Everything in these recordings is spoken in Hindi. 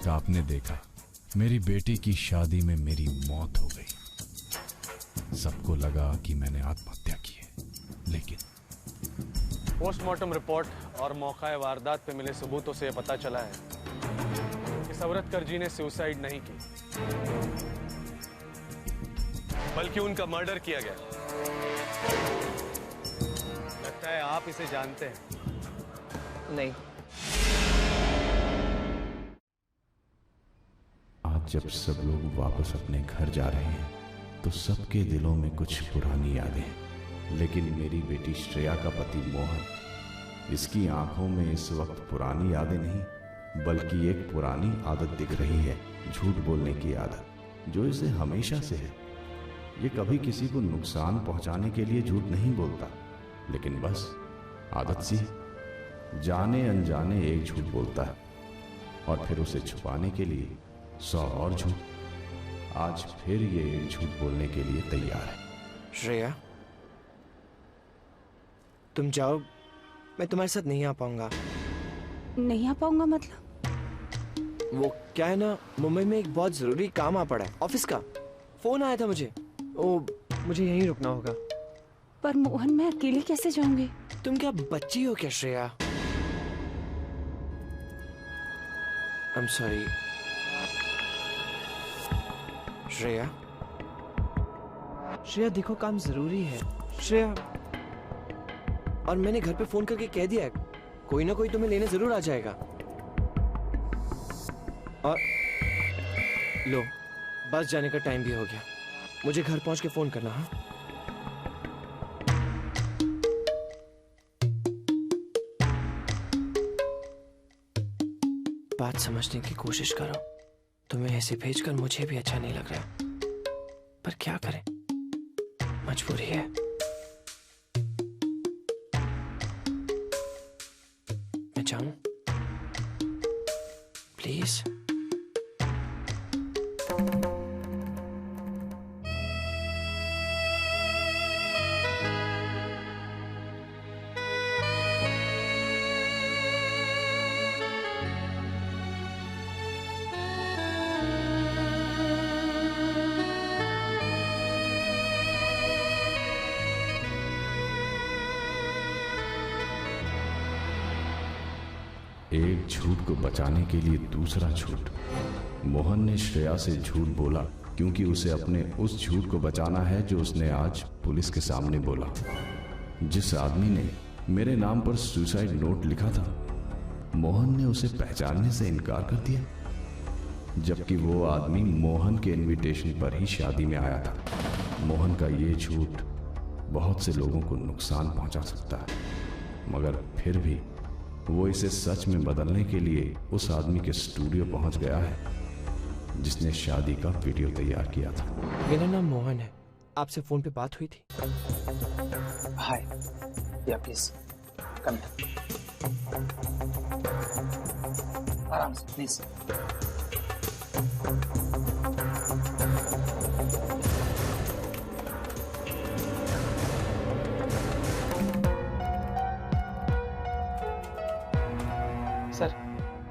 आपने देखा, मेरी बेटी की शादी में मेरी मौत हो गई। सबको लगा कि मैंने आत्महत्या की है, लेकिन पोस्टमार्टम रिपोर्ट और मौका वारदात पे मिले सबूतों से यह पता चला है कि सवरतकर जी ने सुसाइड नहीं की, बल्कि उनका मर्डर किया गया। लगता है आप इसे जानते हैं। नहीं। आज जब सब लोग वापस अपने घर जा रहे हैं तो सबके दिलों में कुछ पुरानी यादें हैं, लेकिन मेरी बेटी श्रेया का पति मोहन, इसकी आंखों में इस वक्त पुरानी यादें नहीं बल्कि एक पुरानी आदत दिख रही है, झूठ बोलने की आदत, जो इसे हमेशा से है। ये कभी किसी को नुकसान पहुंचाने के लिए झूठ नहीं बोलता, लेकिन बस आदत सी है। जाने अनजाने एक झूठ बोलता है और फिर उसे छुपाने के लिए 100 और झूठ। आज फिर ये एक झूठ बोलने के लिए तैयार है। श्रेया, तुम जाओ, मैं तुम्हारे साथ नहीं आ पाऊंगा। नहीं आ पाऊंगा मतलब? वो क्या है ना, मुंबई में एक बहुत जरूरी काम आ पड़ा है, ऑफिस का फोन आया था मुझे। ओ, मुझे यहीं रुकना होगा। पर मोहन, मैं अकेले कैसे जाऊंगी? तुम क्या बच्ची हो क्या Shreya? I am sorry Shreya. Shreya देखो, काम जरूरी है श्रेया, और मैंने घर पे फोन करके कह दिया है, कोई ना कोई तुम्हें लेने जरूर आ जाएगा। और लो, बस जाने का टाइम भी हो गया, मुझे घर पहुंच के फोन करना। हाँ, बात समझने की कोशिश करो। तुम्हें ऐसे भेजकर मुझे भी अच्छा नहीं लग रहा, पर क्या करें, मजबूरी है। मैं जाऊं प्लीज? एक झूठ को बचाने के लिए दूसरा झूठ। मोहन ने श्रेया से झूठ बोला क्योंकि उसे अपने उस झूठ को बचाना है जो उसने आज पुलिस के सामने बोला। जिस आदमी ने मेरे नाम पर सुसाइड नोट लिखा था, मोहन ने उसे पहचानने से इनकार कर दिया, जबकि वो आदमी मोहन के इनविटेशन पर ही शादी में आया था। मोहन का ये झूठ बहुत से लोगों को नुकसान पहुंचा सकता है, मगर फिर भी वो इसे सच में बदलने के लिए उस आदमी के स्टूडियो पहुंच गया है जिसने शादी का वीडियो तैयार किया था। मेरा नाम मोहन है, आपसे फोन पे बात हुई थी। हाय, या प्लीज कम हियर। आराम से प्लीज। सर,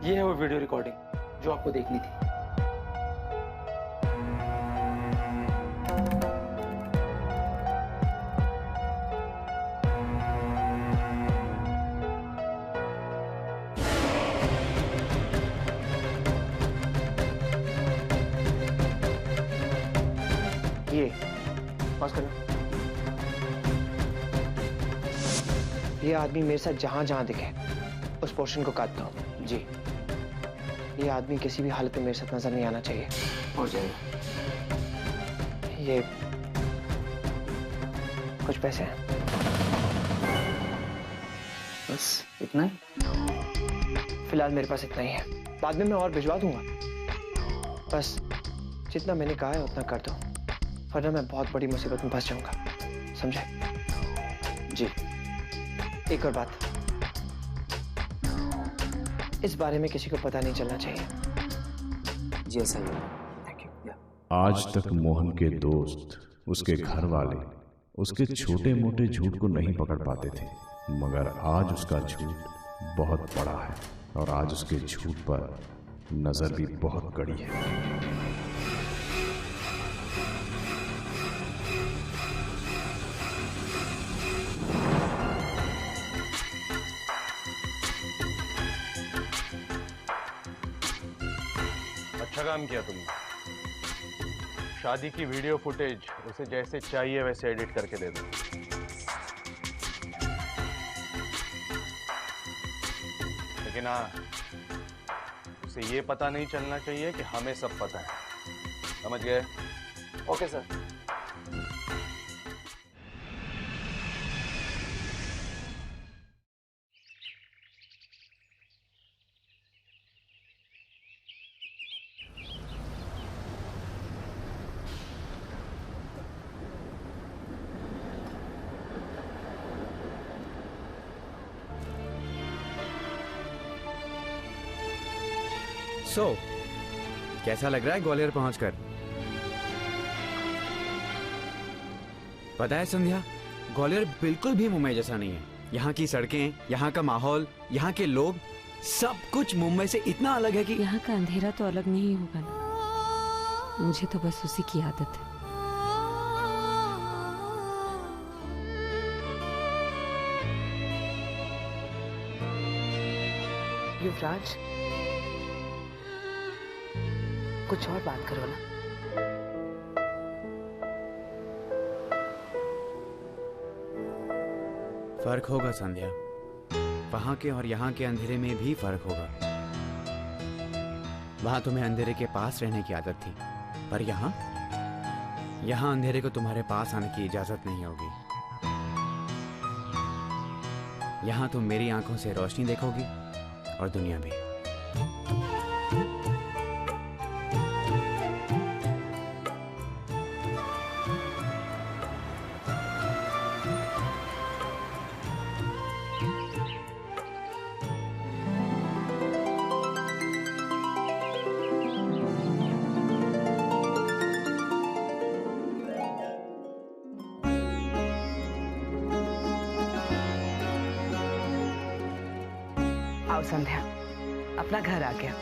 ये है वो वीडियो रिकॉर्डिंग जो आपको देखनी थी। ये पॉज करो। ये आदमी मेरे साथ जहां जहां दिखे उस पोर्शन को काट दो। जी, ये आदमी किसी भी हालत में मेरे साथ नजर नहीं आना चाहिए। हो जाएगा। ये कुछ पैसे हैं, बस इतना ही? फिलहाल मेरे पास इतना ही है, बाद में मैं और भिजवा दूंगा। बस जितना मैंने कहा है उतना कर दो, वरना मैं बहुत बड़ी मुसीबत में फंस जाऊंगा, समझे? जी। एक और बात, इस बारे में किसी को पता नहीं चलना चाहिए। जी सही है, थैंक यू। आज तक मोहन के दोस्त, उसके घर वाले उसके छोटे मोटे झूठ को नहीं पकड़ पाते थे, मगर आज उसका झूठ बहुत बड़ा है और आज उसके झूठ पर नजर भी बहुत कड़ी है। अच्छा काम किया तुमने। शादी की वीडियो फुटेज उसे जैसे चाहिए वैसे एडिट करके दे दो। लेकिन हाँ, उसे ये पता नहीं चलना चाहिए कि हमें सब पता है। समझ गए? Okay sir. कैसा लग रहा है ग्वालियर पहुंचकर? पता है संध्या, ग्वालियर बिल्कुल भी मुंबई जैसा नहीं है। यहाँ की सड़कें, यहाँ का माहौल, यहाँ के लोग, सब कुछ मुंबई से इतना अलग है कि यहाँ का अंधेरा तो अलग नहीं होगा ना। मुझे तो बस उसी की आदत है। युवराज, कुछ और बात करो ना। फर्क होगा संध्या, वहां के और यहाँ के अंधेरे में भी फर्क होगा। वहां तुम्हें अंधेरे के पास रहने की आदत थी, पर यहाँ अंधेरे को तुम्हारे पास आने की इजाजत नहीं होगी। यहाँ तुम मेरी आंखों से रोशनी देखोगी और दुनिया भी। आओ संध्या, अपना घर आ गया।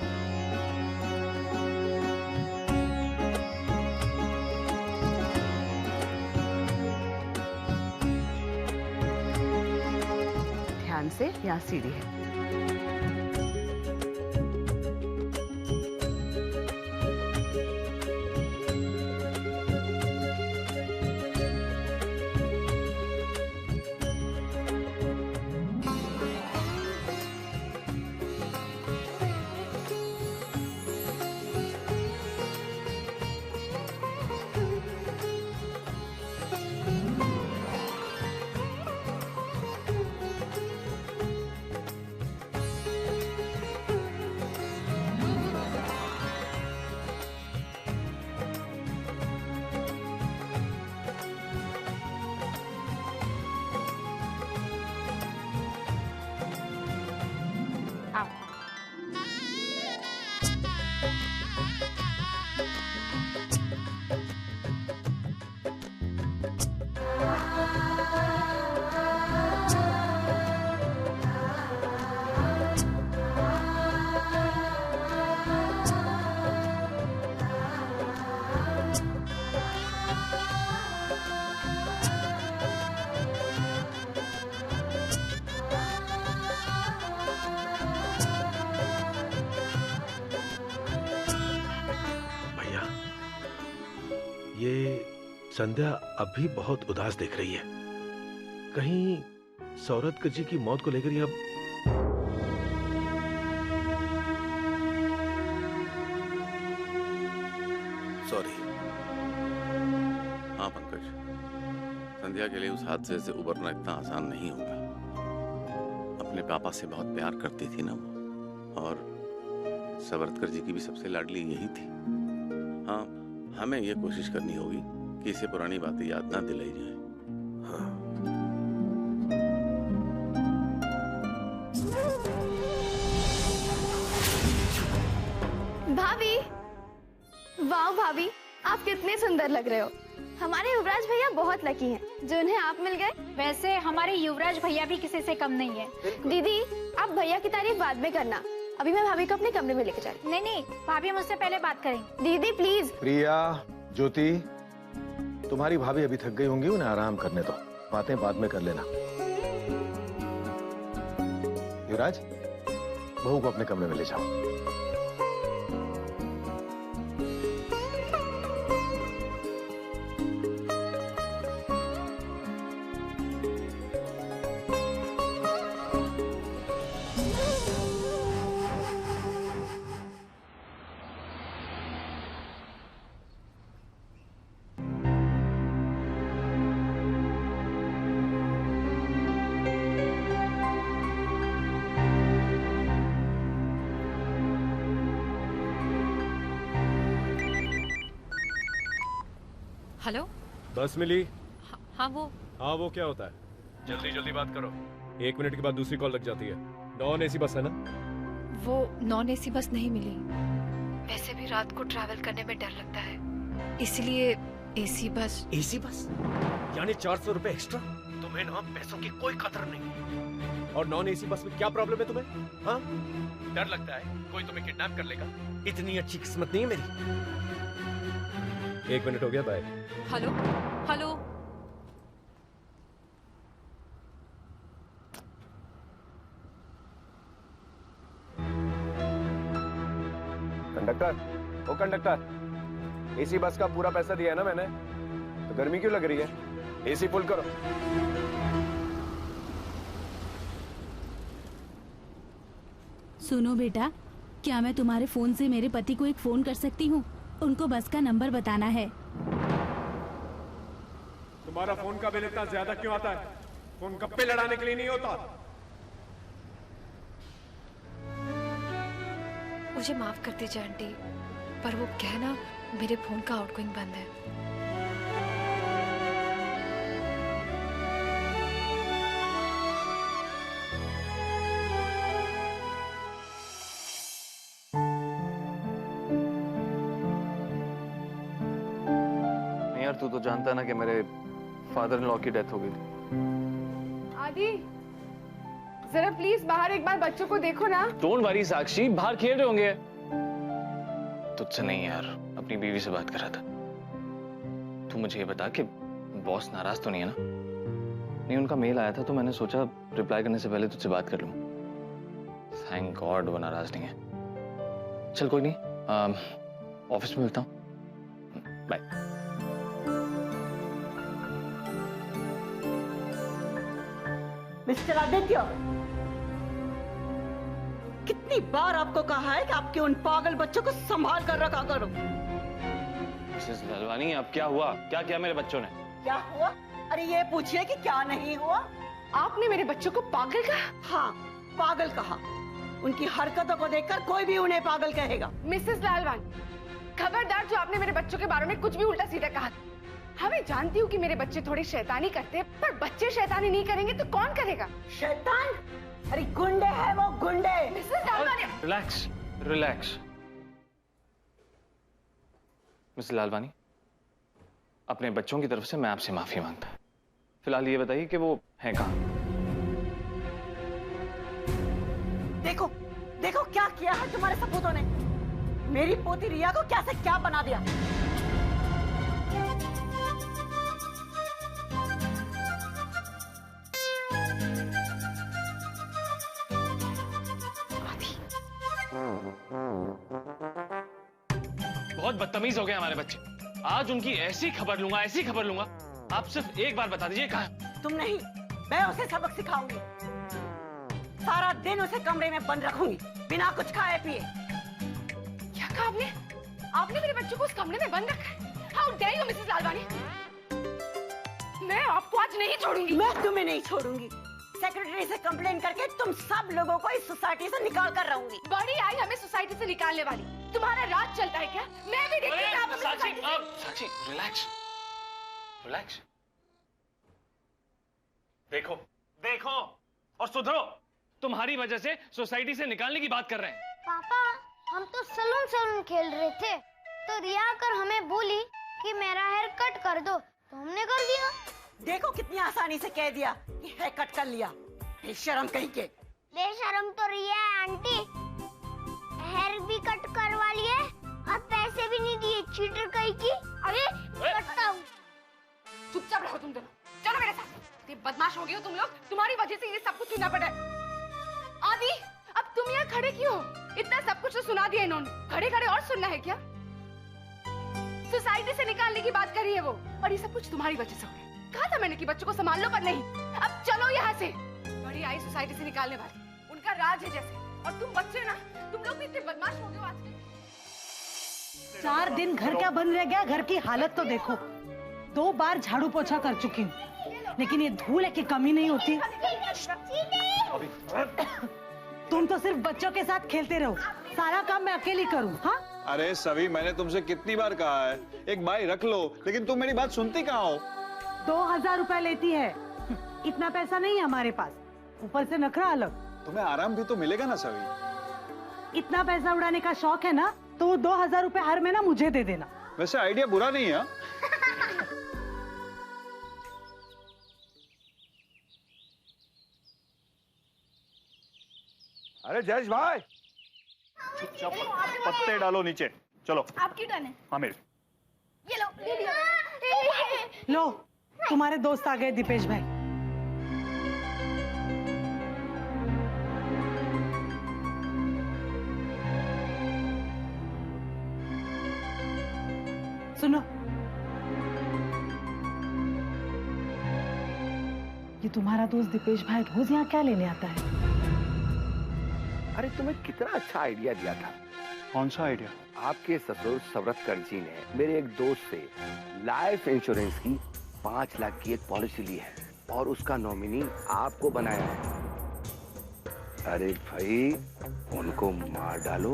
ध्यान से, यहाँ सीढ़ी है। संध्या अभी बहुत उदास दिख रही है। कहीं सौरत जी की मौत को लेकर यह सॉरी। हाँ पंकज, संध्या के लिए उस हादसे से उबरना इतना आसान नहीं होगा। अपने पापा से बहुत प्यार करती थी ना वो, और सवरतकर जी की भी सबसे लाडली यही थी। हाँ, हमें ये कोशिश करनी होगी कि इसे पुरानी बातें याद ना दिलाई जाए। हाँ। भाभी, वाह भाभी, आप कितने सुंदर लग रहे हो। हमारे युवराज भैया बहुत लकी हैं जो उन्हें आप मिल गए। वैसे हमारे युवराज भैया भी किसी से कम नहीं है। दीदी, आप भैया की तारीफ बाद में करना, अभी मैं भाभी को अपने कमरे में लेके जा रही हूँ। नहीं नहीं, भाभी मुझसे पहले बात करेंगे। दीदी प्लीज। प्रिया, ज्योति, तुम्हारी भाभी अभी थक गई होंगी, उन्हें आराम करने दो, बातें बाद में कर लेना। युवराज, बहू को अपने कमरे में ले जाओ। हेलो। बस मिली? हाँ वो क्या होता है? जल्दी जल्दी बात करो, 1 मिनट के बाद दूसरी कॉल लग जाती है। नॉन एसी बस है ना? वो नॉन एसी बस नहीं मिली। वैसे भी रात को ट्रैवल करने में डर लगता है, इसलिए एसी बस। एसी बस यानी 400 रुपए एक्स्ट्रा? तुम्हें ना पैसों की कोई कदर नहीं। और नॉन एसी बस में क्या प्रॉब्लम है तुम्हें? हाँ, डर लगता है कोई तुम्हें किडनैप कर लेगा? इतनी अच्छी किस्मत नहीं है मेरी। 1 मिनट हो गया, बाय। Hello hello. कंडक्टर, ओ कंडक्टर, एसी बस का पूरा पैसा दिया है ना मैंने, तो गर्मी क्यों लग रही है? एसी फुल करो। सुनो बेटा, क्या मैं तुम्हारे फोन से मेरे पति को एक फोन कर सकती हूँ? उनको बस का नंबर बताना है। तुम्हारा फोन का बिल इतना ज्यादा क्यों आता है? फोन गप्पे लड़ाने के लिए नहीं होता। मुझे माफ कर दीजिए आंटी, पर वो कहना मेरे फोन का आउटगोइंग बंद है। यार तू तो जानता है ना कि मेरे फादर इन लॉ की डेथ हो गई थी। आदि, जरा प्लीज बाहर एक बार बच्चों को देखो ना। डोंट वरी साक्षी, बाहर खेल रहे होंगे। तुझसे नहीं यार, अपनी बीवी से बात कर रहा था। तू मुझे ये बता कि बॉस नाराज तो नहीं है ना? नहीं, उनका मेल आया था तो मैंने सोचा रिप्लाई करने से पहले तुझसे बात कर लूं। थैंक गॉड वो नाराज नहीं है। चल कोई नहीं, ऑफिस में मिलता हूँ। बाय। मिस्टर आदित्य, कितनी बार आपको कहा है कि आपके उन पागल बच्चों को संभाल कर रखा करो। मिसेस लालवानी, अब क्या हुआ? क्या किया मेरे बच्चों ने? क्या हुआ? अरे ये पूछिए कि क्या नहीं हुआ। आपने मेरे बच्चों को पागल कहा? हाँ, पागल कहा। उनकी हरकतों को देखकर कोई भी उन्हें पागल कहेगा। मिसेस लालवानी, खबरदार जो आपने मेरे बच्चों के बारे में कुछ भी उल्टा सीधा कहा। हाँ, मैं जानती हूँ कि मेरे बच्चे थोड़ी शैतानी करते हैं, पर बच्चे शैतानी नहीं करेंगे तो कौन करेगा? शैतान? अरे गुंडे हैं वो, गुंडे। Mrs Lalwani, relax relax. Mrs Lalwani, अपने बच्चों की तरफ से मैं आपसे माफी मांगता हूँ। फिलहाल ये बताइए कि वो है कहाँ? देखो देखो क्या किया है तुम्हारे सपूतों ने। मेरी पोती रिया को क्या से क्या बना दिया। बहुत बदतमीज हो गए हमारे बच्चे। आज उनकी ऐसी खबर लूंगा, ऐसी खबर लूंगा। आप सिर्फ एक बार बता दीजिए कहाँ? तुम नहीं, मैं उसे सबक सिखाऊंगी। सारा दिन उसे कमरे में बंद रखूंगी, बिना कुछ खाए पिए। क्या कहा आपने? आपने मेरे बच्चों को उस कमरे में बंद रखा है? How dare you Mrs Lalwani. मैं आपको आज नहीं छोड़ूंगी। मैं तुम्हें नहीं छोड़ूंगी। सेक्रेटरी से कंप्लेन करके तुम सब लोगों को इस सोसाइटी से निकाल कर रहूंगी। बड़ी आई हमें सोसाइटी से निकालने वाली। तुम्हारा राज चलता है क्या? मैं भी देखती हूँ आप साक्षी, साक्षी रिलैक्स रिलैक्स। देखो देखो और सुधरो। तुम्हारी वजह से सोसाइटी से निकालने की बात कर रहे हैं। पापा, हम तो सलून खेल रहे थे, तो रिया आकर हमें बोली कि मेरा हेयर कट कर दो, तो हमने कर दिया। देखो कितनी आसानी से कह दिया कि हेयर कट कर लिया। बेशरम कहीं के। बेशरम तो रिया है आंटी। हेयर भी कट करवा लिए और पैसे भी नहीं दिए, चीटर कहीं की। अरे करता हूँ। चुपचाप रहो तुम दोनों, चलो मेरे साथ। ये बदमाश हो गए हो तुम लोग, तुम्हारी वजह से ये सब कुछ सुनना पड़ा है। आदि, अब तुम यहाँ खड़े क्यों हो? इतना सब कुछ तो सुना दिया इन्होंने, खड़े खड़े और सुनना है क्या? सोसाइटी से निकालने की बात करी है वो, और ये सब कुछ तुम्हारी वजह से हो गया। कहा था मैंने कि बच्चों को संभाल लो, पर नहीं। अब चलो यहाँ से। बड़ी आई सोसाइटी से निकालने वाली, उनका राज है जैसे। और तुम बच्चे ना, तुम लोग भी इतने बदमाश हो गए हो आजकल। 4 दिन घर क्या बंद रह गया, घर की हालत तो देखो। 2 बार झाड़ू पोछा कर चुकी हूँ, लेकिन ये धूल है कि कमी नहीं होती। तुम तो सिर्फ बच्चों के साथ खेलते रहो, सारा काम मैं अकेली करूँ। हाँ अरे सभी, मैंने तुमसे कितनी बार कहा है एक भाई रख लो, लेकिन तुम मेरी बात सुनती कहाँ हो? 2000 रुपए लेती है, इतना पैसा नहीं है हमारे पास, ऊपर से नखरा अलग। तुम्हें आराम भी तो मिलेगा ना सभी। इतना पैसा उड़ाने का शौक है ना, तो वो 2000 रुपए हर महीना मुझे दे देना। वैसे आइडिया बुरा नहीं है। अरे जयेश भाई, चुपचाप पत्ते डालो नीचे। चलो आपकी टर्न है। हाँ मेरी। ये लो। लो, तुम्हारे दोस्त आ गए दीपेश भाई। सुनो, ये तुम्हारा दोस्त दीपेश भाई रोज यहाँ क्या लेने आता है? अरे तुम्हें कितना अच्छा आइडिया दिया था। कौन सा आइडिया? आपके ससुर सवरतकर जी ने मेरे एक दोस्त से लाइफ इंश्योरेंस की 5 लाख की एक पॉलिसी ली है और उसका नॉमिनी आपको बनाया है। अरे भाई, उनको मार डालो।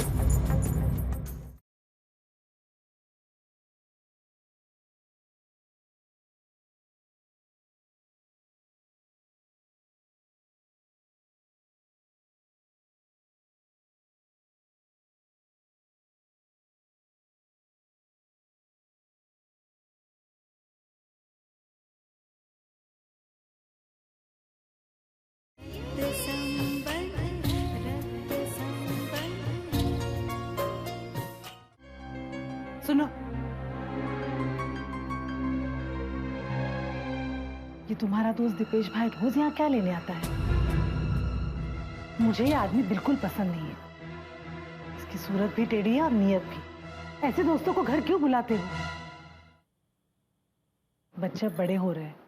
सुनो, ये तुम्हारा दोस्त दीपेश भाई रोज यहाँ क्या लेने आता है? मुझे ये आदमी बिल्कुल पसंद नहीं है। इसकी सूरत भी टेढ़ी है और नीयत भी। ऐसे दोस्तों को घर क्यों बुलाते हो? बच्चे बड़े हो रहे हैं।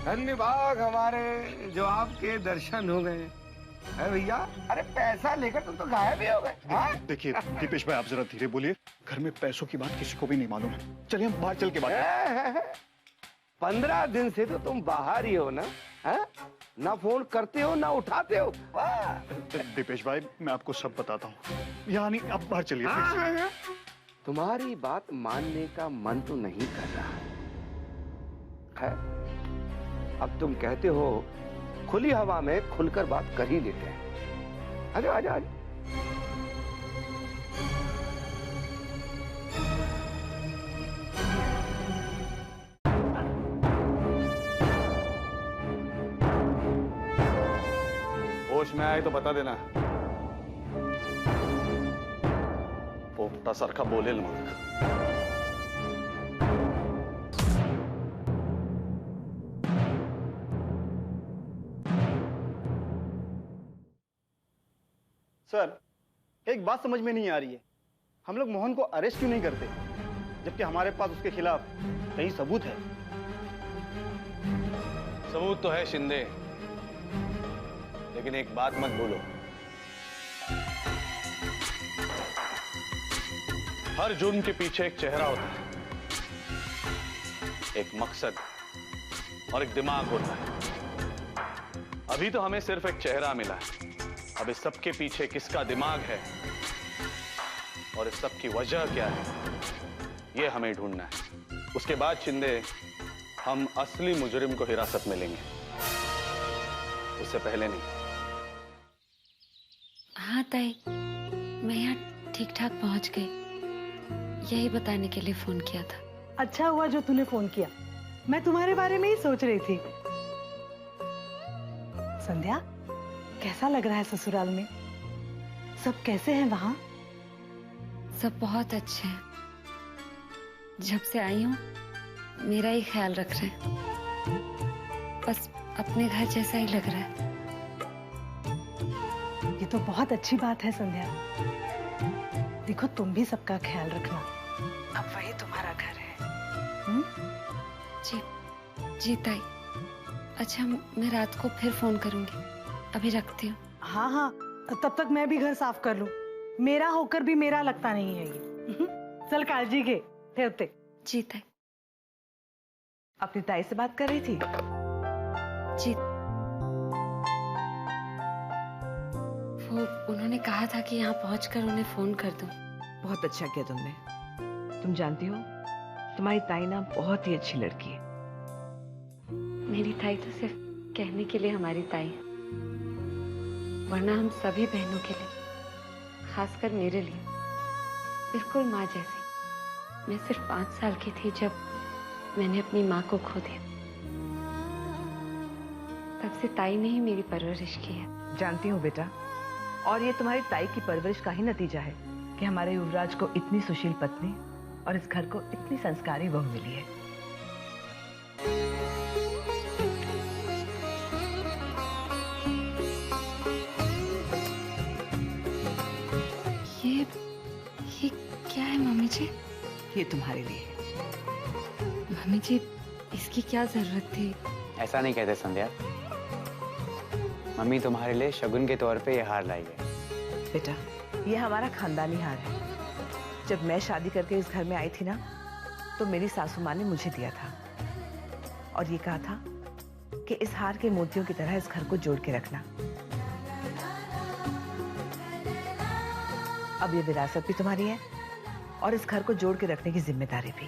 धन्यवाद हमारे, जो आपके दर्शन हो गए। अरे भैया, अरे पैसा लेकर तुम तो गायब ही हो गए। देखिए दीपेश भाई, आप जरा धीरे बोलिए, घर में पैसों की बात किसी को भी नहीं मालूम है। चलिए हम बाहर चल के बात करते हैं। 15 दिन से तो तुम बाहर ही हो ना? है? ना फोन करते हो ना उठाते हो। दीपेश भाई, मैं आपको सब बताता हूँ। यहाँ नहीं, आप बाहर चलिए। तुम्हारी बात मानने का मन तो नहीं कर रहा है। अब तुम कहते हो खुली हवा में खुलकर बात कर ही लेते हैं। आजा आजा आजा। होश में आए तो बता देना। पोपटा सारखा बोलेल मग। सर, एक बात समझ में नहीं आ रही है, हम लोग मोहन को अरेस्ट क्यों नहीं करते, जबकि हमारे पास उसके खिलाफ कई सबूत है। सबूत तो है शिंदे, लेकिन एक बात मत भूलो, हर जुर्म के पीछे एक चेहरा होता है, एक मकसद और एक दिमाग होता है। अभी तो हमें सिर्फ एक चेहरा मिला है, अब इस सब के पीछे किसका दिमाग है और इस सब की वजह क्या है, ये हमें ढूंढना है। उसके बाद शिंदे, हम असली मुजरिम को हिरासत में लेंगे, उससे पहले नहीं। हाँ ताई, मैं यहाँ ठीक ठाक पहुंच गई, यही बताने के लिए फोन किया था। अच्छा हुआ जो तूने फोन किया, मैं तुम्हारे बारे में ही सोच रही थी। संध्या, कैसा लग रहा है ससुराल में? सब कैसे हैं वहाँ? सब बहुत अच्छे हैं। जब से आई हूँ मेरा ही ख्याल रख रहे हैं। बस अपने घर जैसा ही लग रहा है। ये तो बहुत अच्छी बात है संध्या। देखो, तुम भी सबका ख्याल रखना। अब वही तुम्हारा घर है। जी जी ताई। अच्छा, मैं रात को फिर फोन करूंगी। अभी रखती हूँ। हाँ हाँ, तब तक मैं भी घर साफ कर लूं। मेरा होकर भी मेरा लगता नहीं है ये। चल काळजी घे, ठेवते। जी ताई। अपनी ताई से बात कर रही थी? जी, वो उन्होंने कहा था कि यहाँ पहुंचकर उन्हें फोन कर दूं। बहुत अच्छा किया तुमने। तुम जानती हो, तुम्हारी ताई ना बहुत ही अच्छी लड़की है। मेरी ताई तो सिर्फ कहने के लिए हमारी ताई है, वरना हम सभी बहनों के लिए, खासकर मेरे लिए, बिल्कुल माँ जैसी। मैं सिर्फ 5 साल की थी जब मैंने अपनी माँ को खो दिया। तब से ताई ने ही मेरी परवरिश की है। जानती हूँ बेटा, और ये तुम्हारी ताई की परवरिश का ही नतीजा है कि हमारे युवराज को इतनी सुशील पत्नी और इस घर को इतनी संस्कारी बहू मिली है। ये क्या है मम्मी जी? ये तुम्हारे लिए। मम्मी जी, इसकी क्या जरूरत थी? ऐसा नहीं कहते संध्या। मम्मी तुम्हारे लिए शगुन के तौर पे ये हार लाई है। बेटा, ये हमारा खानदानी हार है। जब मैं शादी करके इस घर में आई थी ना, तो मेरी सासू माँ ने मुझे दिया था और ये कहा था कि इस हार के मोतियों की तरह इस घर को जोड़ के रखना। अब ये विरासत भी तुम्हारी है और इस घर को जोड़ के रखने की जिम्मेदारी भी।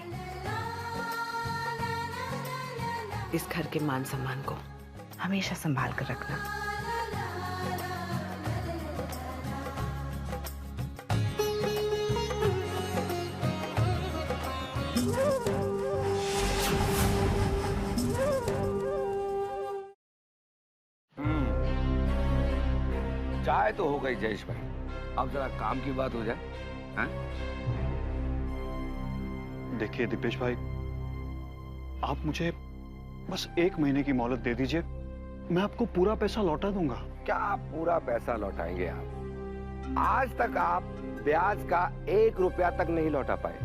इस घर के मान सम्मान को हमेशा संभाल कर रखना। चाय तो हो गई जयेश भाई, अब जरा काम की बात हो जाए। हाँ? देखिए दीपेश भाई, आप मुझे बस 1 महीने की मोहलत दे दीजिए, मैं आपको पूरा पैसा लौटा दूंगा। क्या पूरा पैसा लौटाएंगे आप? आज तक आप ब्याज का 1 रुपया तक नहीं लौटा पाए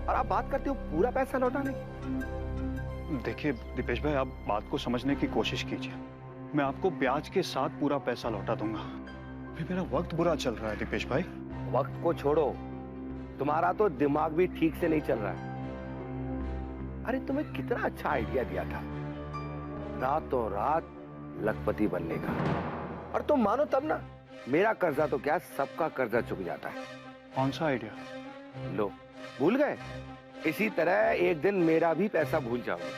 और आप बात करते हो पूरा पैसा लौटाने की। देखिए दीपेश भाई, आप बात को समझने की कोशिश कीजिए। मैं आपको ब्याज के साथ पूरा पैसा लौटा दूंगा। अभी मेरा वक्त बुरा चल रहा है दीपेश भाई। वक्त को छोड़ो, तुम्हारा तो दिमाग भी ठीक से नहीं चल रहा है। अरे तुम्हें कितना अच्छा आइडिया दिया था, रातों रात लखपति बनने का, और तुम मानो तब ना। मेरा कर्जा तो क्या, सबका कर्जा चुक जाता है। कौन सा आइडिया? लो, भूल गए? इसी तरह एक दिन मेरा भी पैसा भूल जाओगे।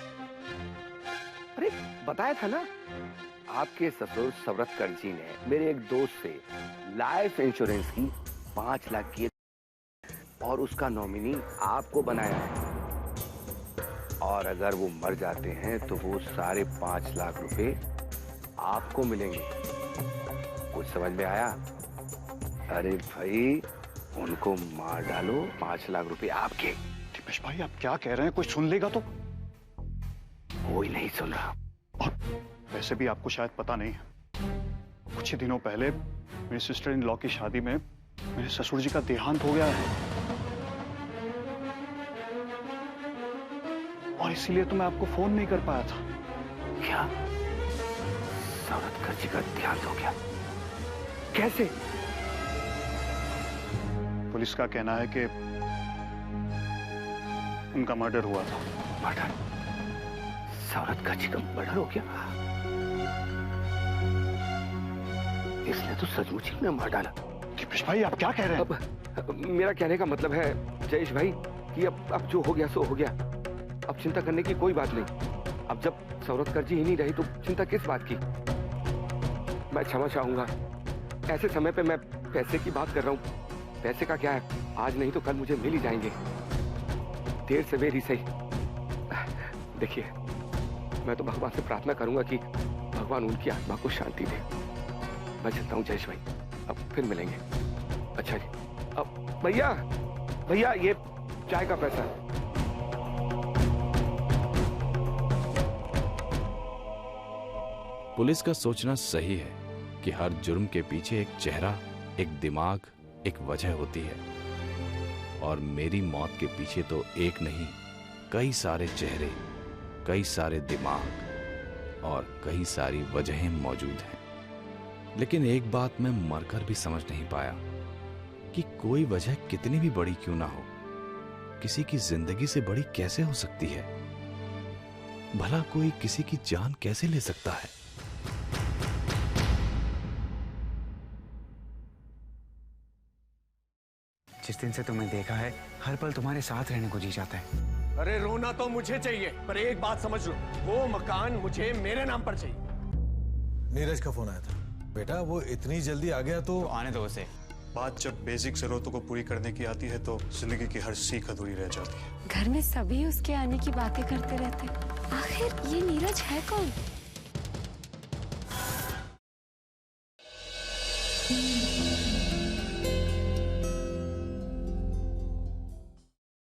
अरे बताया था ना, आपके ससुर सवरतकर जी ने मेरे एक दोस्त से लाइफ इंश्योरेंस की 5 लाख की, और उसका नॉमिनी आपको बनाया है। और अगर वो मर जाते हैं तो वो सारे 5 लाख रुपए आपको मिलेंगे। कुछ समझ में आया? अरे भाई, उनको मार डालो, 5 लाख रुपए आपके। दीपेश भाई, आप क्या कह रहे हैं? कोई सुन लेगा तो? कोई नहीं सुन रहा। और वैसे भी आपको शायद पता नहीं है, कुछ ही दिनों पहले मेरी सिस्टर इन लॉ की शादी में मेरे ससुर जी का देहांत हो गया है, और इसीलिए तो मैं आपको फोन नहीं कर पाया था। क्या सवरतकर जी का देहांत हो गया? कैसे? पुलिस का कहना है कि उनका मर्डर हुआ था। मर्डर? सवरतकर जी का मर्डर हो गया? इसने तो सचमुच ही में मार डाला। दीपेश भाई, आप क्या कह रहे हैं? अब मेरा कहने का मतलब है जयेश भाई कि अब जो हो गया सो हो गया। अब चिंता करने की कोई बात नहीं। अब जब सवरतकर जी ही नहीं रही तो चिंता किस बात की? मैं क्षमा चाहूंगा। ऐसे समय पे मैं पैसे की बात कर रहा हूँ। पैसे का क्या है, आज नहीं तो कल मुझे मिल ही जाएंगे। देर सवेर ही सही। देखिए, मैं तो भगवान से प्रार्थना करूंगा कि भगवान उनकी आत्मा को शांति दे। मैं चलता हूँ जयेश भाई, अब फिर मिलेंगे। अच्छा जी, अब भैया भैया ये चाय का पैसा। पुलिस का सोचना सही है कि हर जुर्म के पीछे एक चेहरा, एक दिमाग, एक वजह होती है। और मेरी मौत के पीछे तो एक नहीं, कई सारे चेहरे, कई सारे दिमाग और कई सारी वजहें मौजूद हैं। लेकिन एक बात मैं मरकर भी समझ नहीं पाया कि कोई वजह कितनी भी बड़ी क्यों ना हो, किसी की जिंदगी से बड़ी कैसे हो सकती है। भला कोई किसी की जान कैसे ले सकता है? जिस दिन से तुम्हें देखा है, हर पल तुम्हारे साथ रहने को जी जाता है। अरे रोना तो मुझे चाहिए, पर एक बात समझ लो, वो मकान मुझे मेरे नाम पर चाहिए। नीरज का फोन आया था। बेटा वो इतनी जल्दी आ गया तो आने दो उसे। बात जब बेसिक जरूरतों को पूरी करने की आती है तो जिंदगी की हर सीख अधूरी रह जाती है। घर में सभी उसके आने की बातें करते रहते। आखिर ये नीरज है कौन?